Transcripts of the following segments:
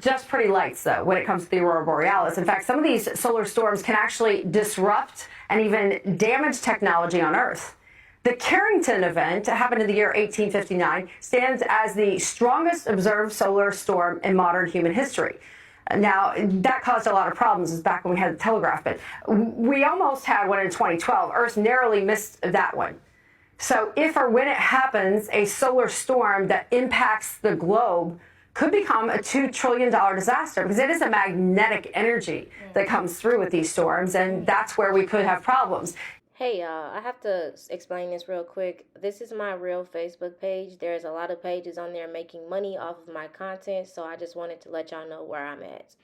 just pretty lights, though, when it comes to the Aurora borealis. In fact, some of these solar storms can actually disrupt and even damage technology on Earth. The Carrington event happened in the year 1859, stands as the strongest observed solar storm in modern human history. Now, that caused a lot of problems. It was back when we had the telegraph, but we almost had one in 2012. Earth narrowly missed that one. So if or when it happens, a solar storm that impacts the globe could become a $2 trillion disaster, because it is a magnetic energy that comes through with these storms, and that's where we could have problems. Hey y'all, I have to explain this real quick. This is my real Facebook page. There's a lot of pages on there making money off of my content, so I just wanted to let y'all know where I'm at.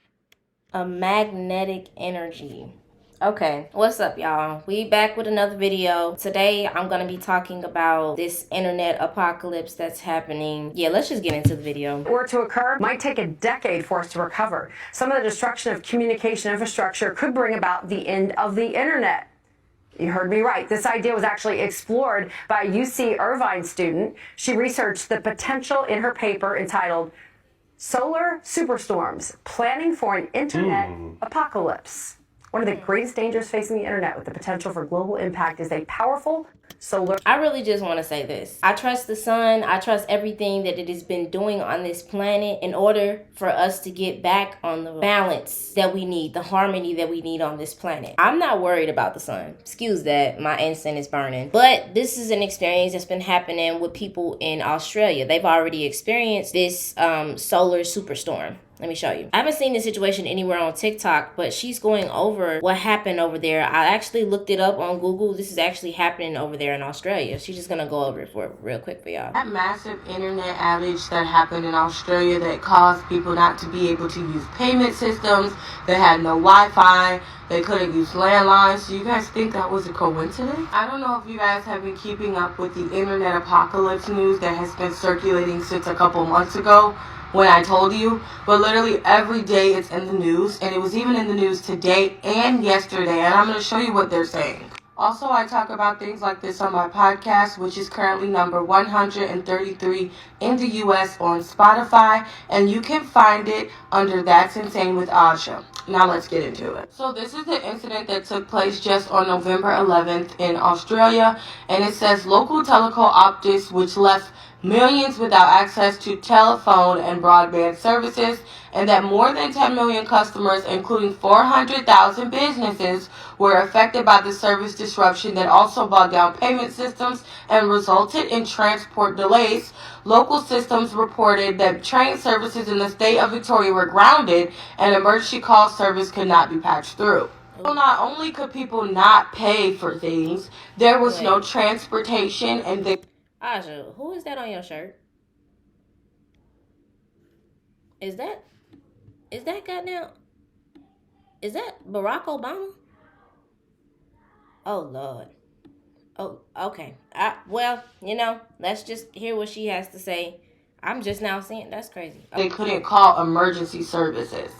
A magnetic energy. Okay, what's up y'all? We back with another video. Today I'm gonna be talking about this internet apocalypse that's happening. Yeah, let's just get into the video. Were to occur, might take a decade for us to recover. Some of the destruction of communication infrastructure could bring about the end of the internet. You heard me right. This idea was actually explored by a UC Irvine student. She researched the potential in her paper entitled Solar Superstorms, Planning for an Internet Apocalypse. One of the greatest dangers facing the internet with the potential for global impact is a powerful solar... I really just want to say this. I trust the sun. I trust everything that it has been doing on this planet in order for us to get back on the balance that we need, the harmony that we need on this planet. I'm not worried about the sun. Excuse that. My incense is burning. But this is an experience that's been happening with people in Australia. They've already experienced this solar superstorm. Let me show you. I haven't seen this situation anywhere on TikTok, but she's going over what happened over there. I actually looked it up on Google. This is actually happening over there in Australia. She's just gonna go over it for real quick for y'all. That massive internet outage that happened in Australia that caused people not to be able to use payment systems, they had no Wi-Fi, they couldn't use landlines. Do you guys think that was a coincidence? I don't know if you guys have been keeping up with the internet apocalypse news that has been circulating since a couple months ago, when I told you, but literally every day it's in the news, and it was even in the news today and yesterday, and I'm going to show you what they're saying. Also, I talk about things like this on my podcast, which is currently number 133 in the US on Spotify, and you can find it under That's Insane with Asha. Now let's get into it. So this is the incident that took place just on November 11th in Australia, and it says local telco Optus, which left millions without access to telephone and broadband services, and that more than 10 million customers, including 400,000 businesses, were affected by the service disruption that also bogged down payment systems and resulted in transport delays. Local systems reported that train services in the state of Victoria were grounded and emergency call service could not be patched through. So not only could people not pay for things, there was no transportation, and they... Aja, who is that on your shirt? Is that goddamn... Is that Barack Obama? Oh, Lord. Oh, okay. Well, you know, let's just hear what she has to say. I'm just now seeing... That's crazy. They couldn't call emergency services,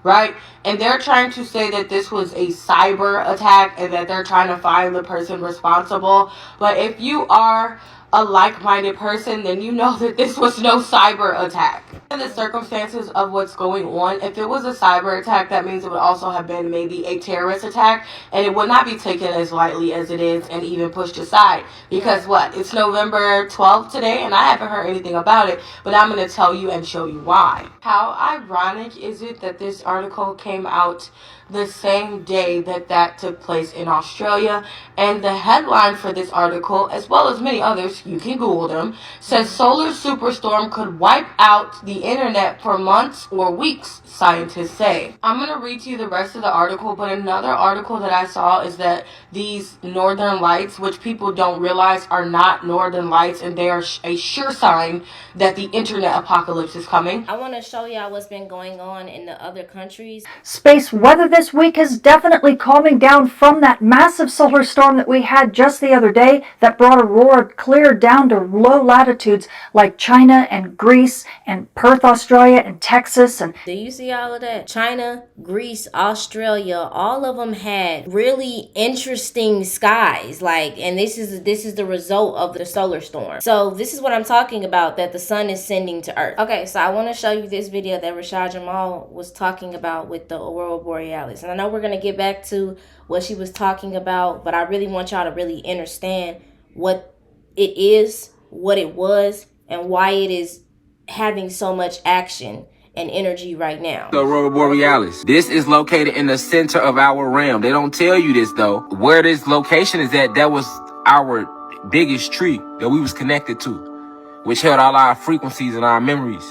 right? And they're trying to say that this was a cyber attack and that they're trying to find the person responsible. But if you are a like-minded person, then you know that this was no cyber attack. In the circumstances of what's going on, if it was a cyber attack, that means it would also have been maybe a terrorist attack, and it would not be taken as lightly as it is and even pushed aside. Because what? It's November 12th today, and I haven't heard anything about it, but I'm going to tell you and show you why. How ironic is it that this article came out the same day that took place in Australia, and the headline for this article, as well as many others, you can Google them, says solar superstorm could wipe out the internet for months or weeks, scientists say. I'm going to read to you the rest of the article, but another article that I saw is that these northern lights, which people don't realize are not northern lights, and they are a sure sign that the internet apocalypse is coming. I want to show y'all what's been going on in the other countries. Space weather this week is definitely calming down from that massive solar storm that we had just the other day that brought Aurora clear clear down to low latitudes like China and Greece and Perth, Australia and Texas. And do you see all of that? China, Greece, Australia, all of them had really interesting skies. And this is the result of the solar storm. So this is what I'm talking about, that the sun is sending to Earth. Okay, so I want to show you this video that Rashad Jamal was talking about with the Aurora borealis. And I know we're going to get back to what she was talking about, but I really want y'all to really understand what it is, what it was, and why it is having so much action and energy right now. The Aurora borealis. This is located in the center of our realm. They don't tell you this though. Where this location is at, that was our biggest tree that we was connected to, which held all our frequencies and our memories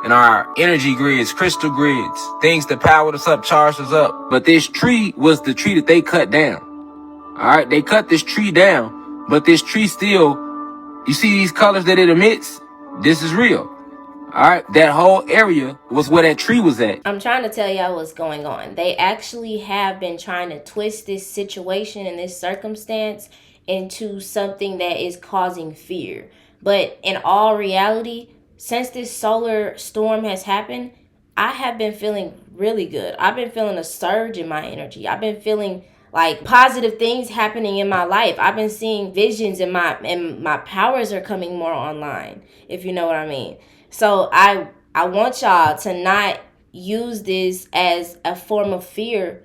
and our energy grids, crystal grids, things that powered us up, charged us up. But this tree was the tree that they cut down. All right, they cut this tree down, but this tree still, you see these colors that it emits? This is real. All right, that whole area was where that tree was at. I'm trying to tell y'all what's going on. They actually have been trying to twist this situation and this circumstance into something that is causing fear. But in all reality, since this solar storm has happened, I have been feeling really good. I've been feeling a surge in my energy. I've been feeling like positive things happening in my life. I've been seeing visions, and my powers are coming more online, if you know what I mean. So I want y'all to not use this as a form of fear,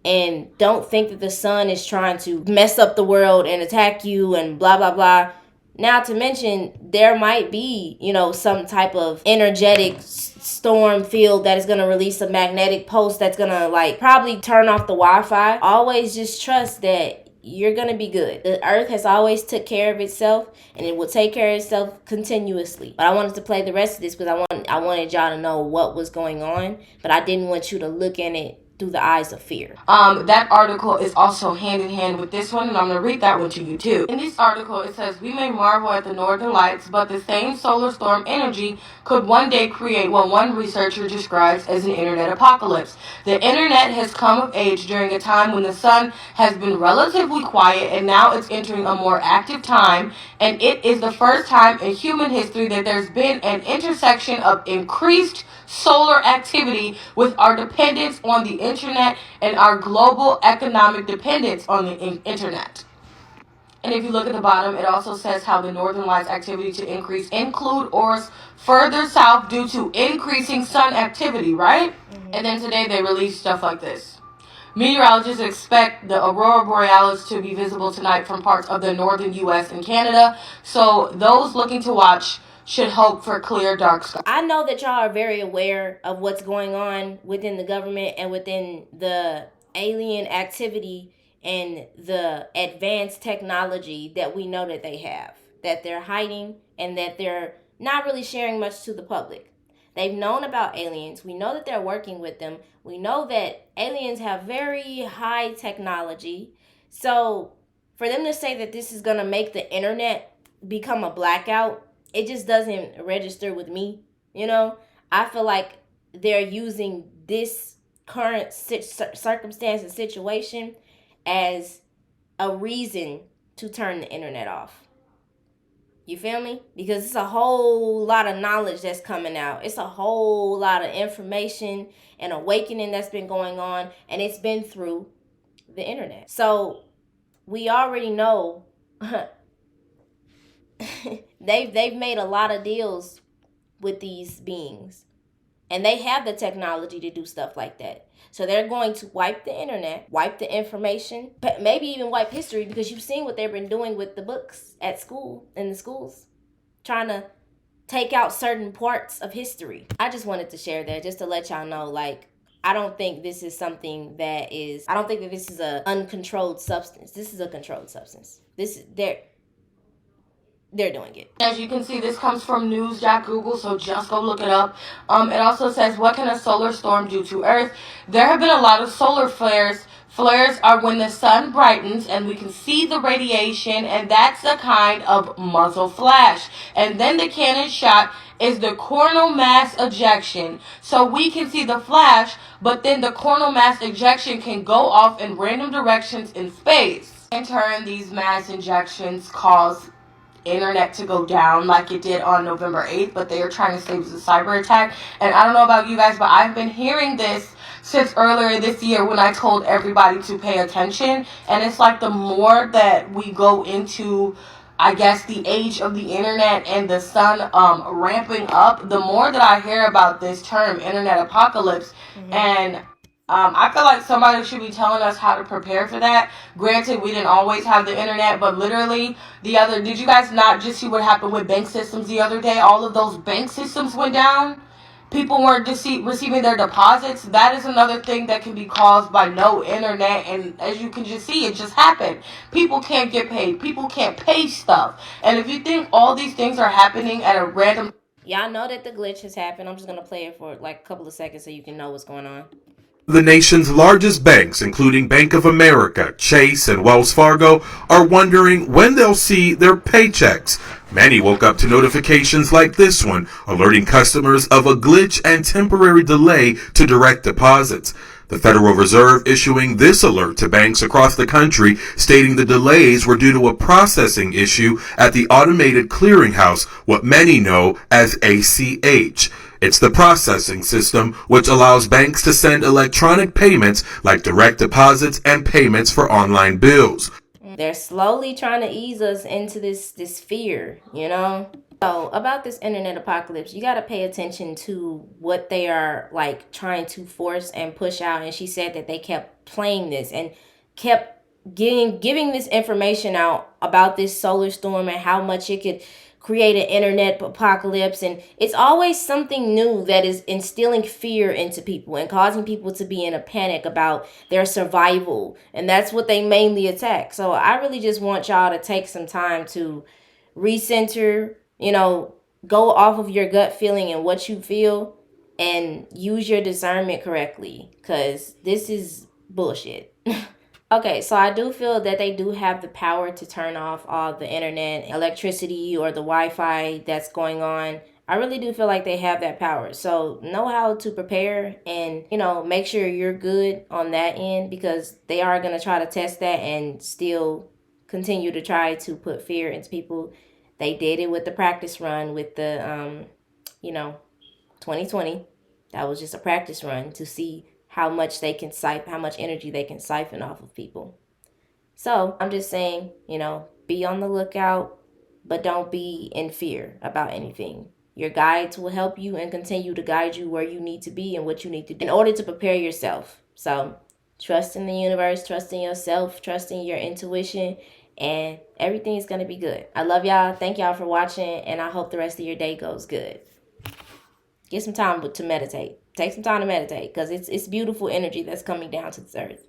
and don't think that the sun is trying to mess up the world and attack you and blah, blah, blah. Not to mention, there might be, some type of energetic storm field that is going to release a magnetic pulse that's going to probably turn off the Wi-Fi. Always just trust that you're going to be good. The earth has always took care of itself, and it will take care of itself continuously. But I wanted to play the rest of this because I wanted y'all to know what was going on, but I didn't want you to look at it through the eyes of fear. That article is also hand in hand with this one, and I'm going to read that one to you too. In this article, it says, we may marvel at the northern lights, but the same solar storm energy could one day create what one researcher describes as an internet apocalypse. The internet has come of age during a time when the sun has been relatively quiet, and now it's entering a more active time, and it is the first time in human history that there's been an intersection of increased solar activity with our dependence on the internet and our global economic dependence on the internet. And if you look at the bottom, it also says how the northern lights activity to increase include auroras further south due to increasing sun activity, right? Mm-hmm. And then today they released stuff like this. Meteorologists expect the Aurora borealis to be visible tonight from parts of the northern U.S. and Canada. So those looking to watch should hope for clear dark skies. I know that y'all are very aware of what's going on within the government and within the alien activity and the advanced technology that we know that they have, that they're hiding and that they're not really sharing much to the public. They've known about aliens. We know that they're working with them. We know that aliens have very high technology. So for them to say that this is going to make the internet become a blackout, it just doesn't register with me. I feel like they're using this current circumstance and situation as a reason to turn the internet off. You feel me? Because it's a whole lot of knowledge that's coming out. It's a whole lot of information and awakening that's been going on, and it's been through the internet. So we already know they've made a lot of deals with these beings, and they have the technology to do stuff like that. So they're going to wipe the internet, wipe the information, but maybe even wipe history, because you've seen what they've been doing with the books at school, in the schools, trying to take out certain parts of history. I just wanted to share that just to let y'all know, I don't think this is something that is, I don't think that this is an uncontrolled substance. This is a controlled substance. They're doing it. As you can see, this comes from news.google, so just go look it up. It also says, what can a solar storm do to Earth? There have been a lot of solar flares. Flares are when the sun brightens and we can see the radiation, and that's a kind of muzzle flash. And then the cannon shot is the coronal mass ejection. So we can see the flash, but then the coronal mass ejection can go off in random directions in space. In turn, these mass injections cause internet to go down like it did on November 8th, but they are trying to say it was a cyber attack. And I don't know about you guys, but I've been hearing this since earlier this year when I told everybody to pay attention. And it's like the more that we go into, I guess, the age of the internet and the sun ramping up, the more that I hear about this term, internet apocalypse. And I feel like somebody should be telling us how to prepare for that. Granted, we didn't always have the internet, but literally did you guys not just see what happened with bank systems the other day? All of those bank systems went down. People weren't receiving their deposits. That is another thing that can be caused by no internet. And as you can just see, it just happened. People can't get paid. People can't pay stuff. And if you think all these things are happening at a random... Y'all know that the glitch has happened. I'm just going to play it for like a couple of seconds so you can know what's going on. The nation's largest banks, including Bank of America, Chase, and Wells Fargo, are wondering when they'll see their paychecks. Many woke up to notifications like this one, alerting customers of a glitch and temporary delay to direct deposits. The Federal Reserve issuing this alert to banks across the country, stating the delays were due to a processing issue at the Automated Clearinghouse, what many know as ACH. It's the processing system which allows banks to send electronic payments like direct deposits and payments for online bills. They're slowly trying to ease us into this fear, you know? So about this internet apocalypse, you got to pay attention to what they are like trying to force and push out. And she said that they kept playing this and kept giving this information out about this solar storm and how much it could create an internet apocalypse. And it's always something new that is instilling fear into people and causing people to be in a panic about their survival. And that's what they mainly attack. So I really just want y'all to take some time to recenter, go off of your gut feeling and what you feel and use your discernment correctly, because this is bullshit. Okay, so I do feel that they do have the power to turn off all the internet, electricity, or the Wi-Fi that's going on. I really do feel like they have that power. So know how to prepare and, make sure you're good on that end, because they are going to try to test that and still continue to try to put fear into people. They did it with the practice run with the, 2020. That was just a practice run to see how much energy they can siphon off of people. So I'm just saying, be on the lookout, but don't be in fear about anything. Your guides will help you and continue to guide you where you need to be and what you need to do in order to prepare yourself. So trust in the universe, trust in yourself, trust in your intuition, and everything is going to be good. I love y'all. Thank y'all for watching, and I hope the rest of your day goes good. Get some time to meditate. Take some time to meditate, because it's beautiful energy that's coming down to this earth.